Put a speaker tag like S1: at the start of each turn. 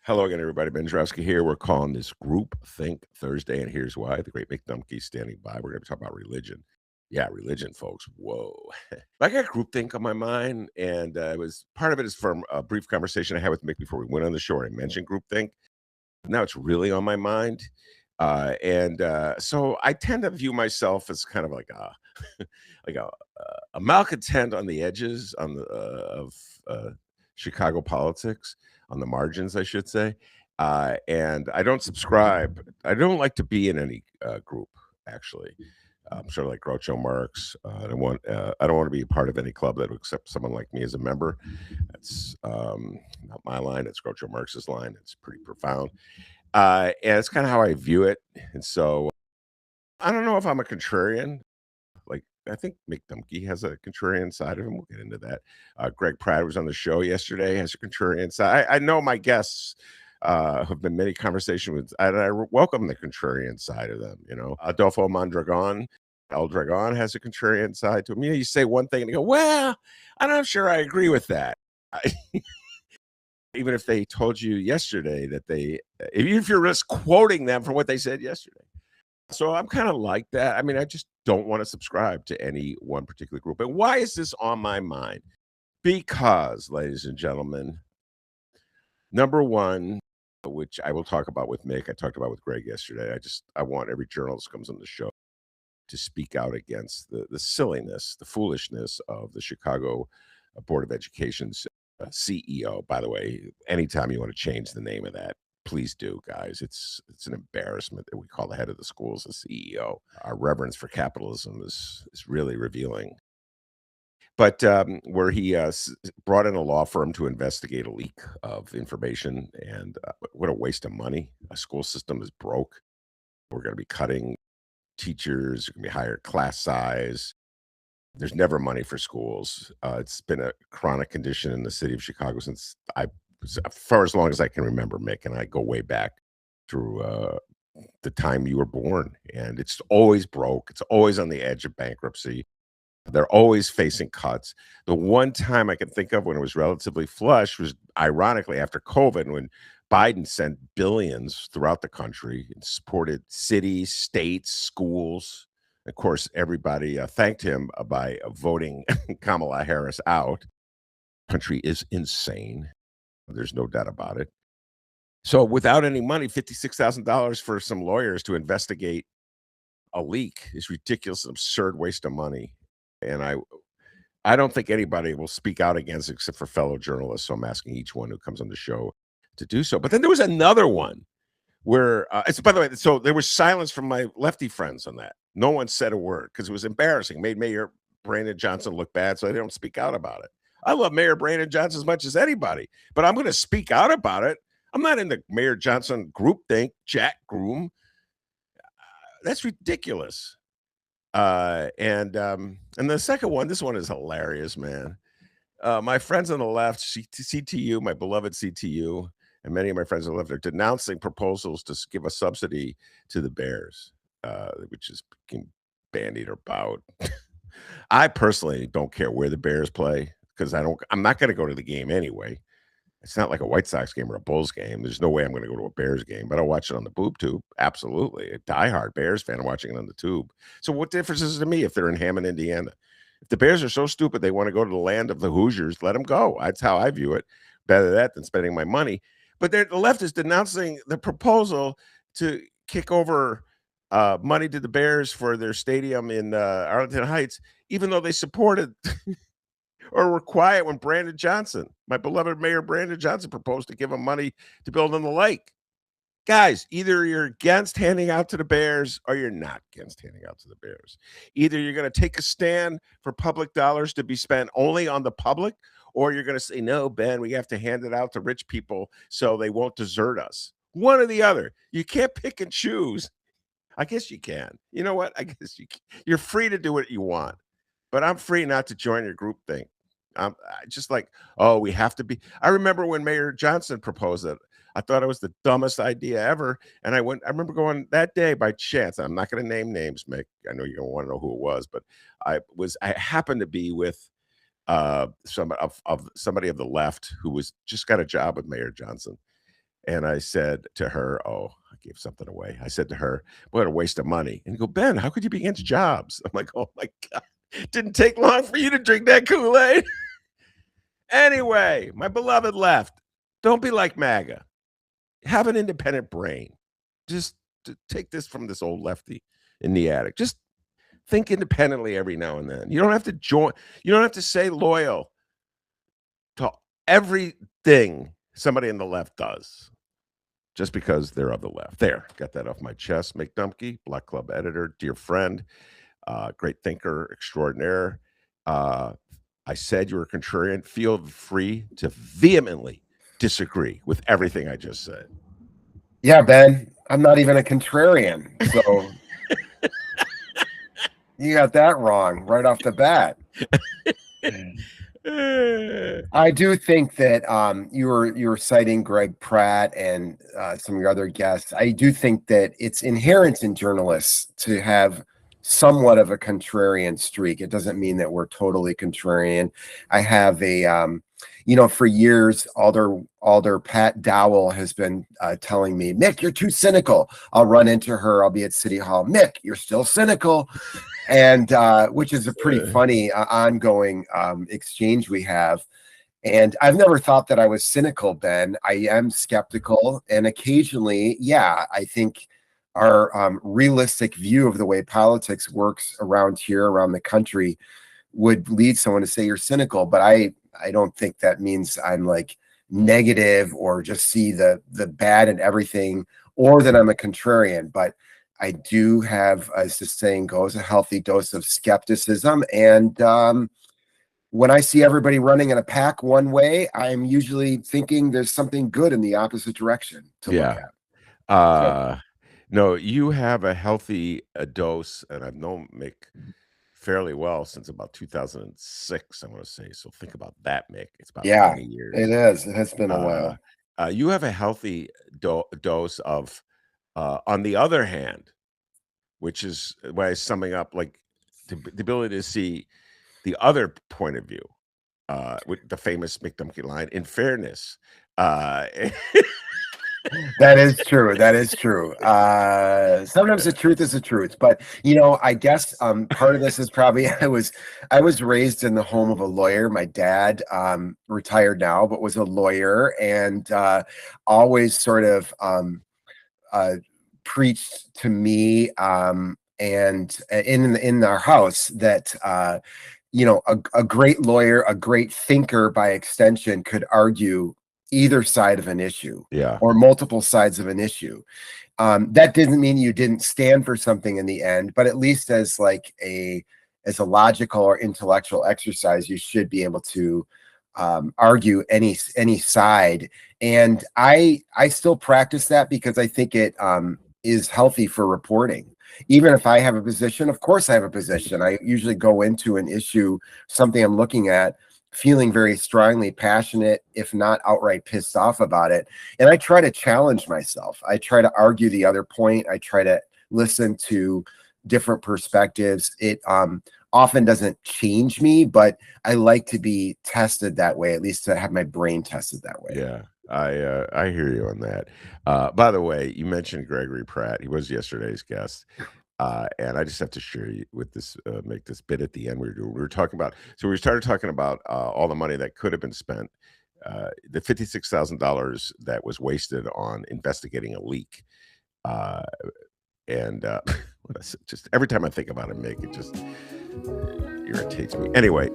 S1: Hello again, everybody. Ben Drowski here. We're calling this Group Think Thursday, and here's why. The great Mick Dumke standing by. We're going to talk about religion. Yeah, religion, folks. Whoa. I got group think on my mind, and it was part of it is from a brief conversation I had with Mick before we went on the show. I mentioned group think. Now it's really on my mind. So I tend to view myself as kind of like like a malcontent on the edges of Chicago politics, on the margins, I should say. And I don't subscribe. I don't like to be in any group, actually. Sort of like Groucho Marx. I don't want to be a part of any club that would accept someone like me as a member. That's not my line. It's Groucho Marx's line. It's pretty profound. And it's kind of how I view it. And so I don't know if I'm a contrarian. Like, I think Mick Dumke has a contrarian side of him. We'll get into that. Greg Pratt was on the show yesterday, has a contrarian side. I know my guests have been many conversations with, and I welcome the contrarian side of them. Adolfo Mondragon, El Dragon has a contrarian side to him. You say one thing and you go, well, I'm not sure I agree with that. Even if they told you yesterday that even if you're just quoting them from what they said yesterday. So I'm kind of like that. I mean, I just don't want to subscribe to any one particular group. And why is this on my mind? Because, ladies and gentlemen, number one, which I will talk about with Mick, I talked about with Greg yesterday. I want every journalist who comes on the show to speak out against the silliness, the foolishness of the Chicago Board of Education's CEO. By the way, anytime you want to change the name of that, please do, guys. It's an embarrassment that we call the head of the schools a CEO. Our reverence for capitalism is really revealing. But where he brought in a law firm to investigate a leak of information, and what a waste of money. A school system is broke. We're going to be cutting teachers, going to be higher class size. There's never money for schools. It's been a chronic condition in the city of Chicago since for as long as I can remember, Mick, and I go way back through the time you were born. And it's always broke. It's always on the edge of bankruptcy. They're always facing cuts. The one time I can think of when it was relatively flush was ironically after COVID, when Biden sent billions throughout the country and supported cities, states, schools. Of course, everybody thanked him by voting Kamala Harris out. Country is insane. There's no doubt about it. So without any money, $56,000 for some lawyers to investigate a leak is ridiculous, absurd waste of money. And I don't think anybody will speak out against it except for fellow journalists. So I'm asking each one who comes on the show to do so. But then there was another one where it's, by the way, so there was silence from my lefty friends on that. No one said a word because it was embarrassing. Made Mayor Brandon Johnson look bad, so they don't speak out about it. I love Mayor Brandon Johnson as much as anybody, but I'm going to speak out about it. I'm not in the Mayor Johnson groupthink, Jack Groom. That's ridiculous. And the second one, this one is hilarious, man. My friends on the left, CTU, my beloved CTU, and many of my friends on the left are denouncing proposals to give a subsidy to the Bears, which is being bandied about. I personally don't care where the Bears play because I'm not going to go to the game anyway. It's not like a White Sox game or a Bulls game. There's no way I'm going to go to a Bears game, but I'll watch it on the boob tube. Absolutely. A diehard Bears fan watching it on the tube. So what difference is it to me if they're in Hammond, Indiana? If the Bears are so stupid they want to go to the land of the Hoosiers, let them go. That's how I view it. Better that than spending my money. But the left is denouncing the proposal to kick over money to the Bears for their stadium in Arlington Heights, even though they supported or were quiet when Brandon Johnson, my beloved Mayor Brandon Johnson, proposed to give them money to build on the lake. Guys, either you're against handing out to the Bears or you're not against handing out to the Bears. Either you're going to take a stand for public dollars to be spent only on the public, or you're going to say, no, Ben, we have to hand it out to rich people so they won't desert us. One or the other. You can't pick and choose. I guess you can. You know what? I guess you can. You're free to do what you want, but I'm free not to join your group thing. Just like, oh, we have to be. I remember when Mayor Johnson proposed it. I thought it was the dumbest idea ever. And I remember going that day by chance. I'm not going to name names, Mick. I know you don't want to know who it was, but I happened to be with somebody of the left who was just got a job with Mayor Johnson. And I said to her, "Oh, I gave something away." I said to her, "What a waste of money." And you go, "Ben, how could you be against jobs?" I'm like, "Oh my God. Didn't take long for you to drink that Kool-Aid." Anyway, my beloved left. Don't be like MAGA. Have an independent brain. Just take this from this old lefty in the attic. Just think independently every now and then. You don't have to join. You don't have to say loyal to everything somebody in the left does just because they're of the left. There, got that off my chest. Mick Dumke, Black Club editor, dear friend, great thinker extraordinaire. I said you were a contrarian. Feel free to vehemently disagree with everything I just said.
S2: Yeah, Ben, I'm not even a contrarian. So you got that wrong right off the bat. I do think that you were citing Greg Pratt and some of your other guests. I do think that it's inherent in journalists to have somewhat of a contrarian streak. It doesn't mean that we're totally contrarian. I have for years, Alder Pat Dowell has been telling me, Mick, you're too cynical. I'll run into her. I'll be at City Hall. Mick, you're still cynical. And which is a pretty funny ongoing exchange we have. And I've never thought that I was cynical, Ben. I am skeptical. And occasionally, yeah, I think our realistic view of the way politics works around here, around the country, would lead someone to say you're cynical. But I don't think that means I'm like negative or just see the bad in everything, or that I'm a contrarian. But I do have, as the saying goes, a healthy dose of skepticism. And when I see everybody running in a pack one way, I'm usually thinking there's something good in the opposite direction to look at.
S1: No, you have a healthy dose, and I've known Mick fairly well since about 2006, I want to say. So think about that, Mick. It's about 20 years.
S2: It is. It has been a while.
S1: You have a healthy dose of, on the other hand, which is why I'm summing up, like the ability to see the other point of view, with the famous Mick Dumke line, in fairness.
S2: That is true. That is true. Sometimes the truth is the truth, but I guess part of this is probably I was raised in the home of a lawyer. My dad, retired now, but was a lawyer, and always sort of preached to me and in our house that a great lawyer, a great thinker by extension, could argue either side of an issue, or multiple sides of an issue. That didn't mean you didn't stand for something in the end, but at least as a logical or intellectual exercise, you should be able to argue any side. And I still practice that because I think it is healthy for reporting. Even if I have a position, of course I have a position. I usually go into an issue, something I'm looking at, feeling very strongly passionate, if not outright pissed off about it. And I try to challenge myself. I try to argue the other point. I try to listen to different perspectives. It often doesn't change me, but I like to be tested that way, at least to have my brain tested that way.
S1: Yeah, I hear you on that. By the way, you mentioned Gregory Pratt. He was yesterday's guest. And I just have to share you with this, make this bit at the end. We were talking about, so we started talking about all the money that could have been spent, the $56,000 that was wasted on investigating a leak. And just every time I think about it, Mick, it just irritates me. Anyway,